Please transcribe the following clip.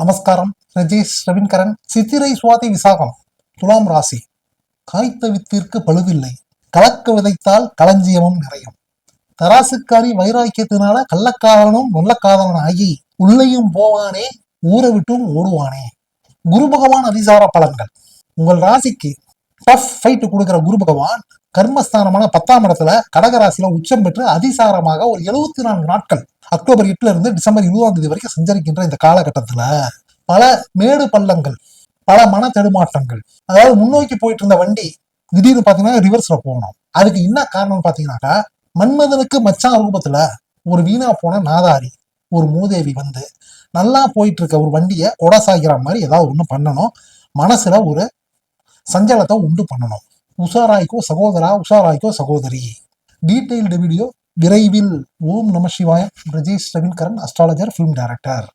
நமஸ்காரம். ரஜேஷ் ரவின்கரன். சித்திரை சுவாதி விசாகம். துலாம் ராசி. காய்த்த வித்திற்கு பழுவில்லை, கலக்க விதைத்தால் களஞ்சியமும் நிறையும். தராசுக்காரி வைராக்கியத்தினால கள்ளக்காதலனும் நல்லக்காதலன் ஆகி உள்ளேயும் போவானே, ஊரை விட்டும் ஓடுவானே. குரு பகவான் அதிசார பலன்கள். உங்கள் ராசிக்கு டஃப் ஃபைட் கொடுக்கிற குரு பகவான் கர்மஸ்தானமான 10ஆம் இடத்துல கடகராசியில உச்சம் பெற்று அதிசாரமாக ஒரு 74 நாட்கள் அக்டோபர் 8 இருந்து டிசம்பர் 20ஆம் தேதி வரைக்கும் சஞ்சரிக்கின்ற இந்த காலகட்டத்துல பல மேடு பள்ளங்கள், பல மன தடுமாற்றங்கள். அதாவது முன்னோக்கி போயிட்டு இருந்த வண்டி திடீர்னு பாத்தீங்கன்னா ரிவர்ஸ்ல போகணும். அதுக்கு என்ன காரணம் பாத்தீங்கன்னாக்கா, மன்மதனுக்கு மச்சான் ரூபத்துல ஒரு வீணா போன நாதாரி, ஒரு மூதேவி வந்து நல்லா போயிட்டு இருக்க ஒரு வண்டியை கொடசாகிற மாதிரி ஏதாவது ஒண்ணு பண்ணணும். மனசுல ஒரு சஞ்சலத்தை உண்டு பண்ணணும். உஷாராய்க்கோ சகோதரா, உஷாராய்க்கோ சகோதரி. டீடைல்டு வீடியோ விரைவில். ஓம் நம சிவாய. Rajesh Ravinkaran, astrologer, film director.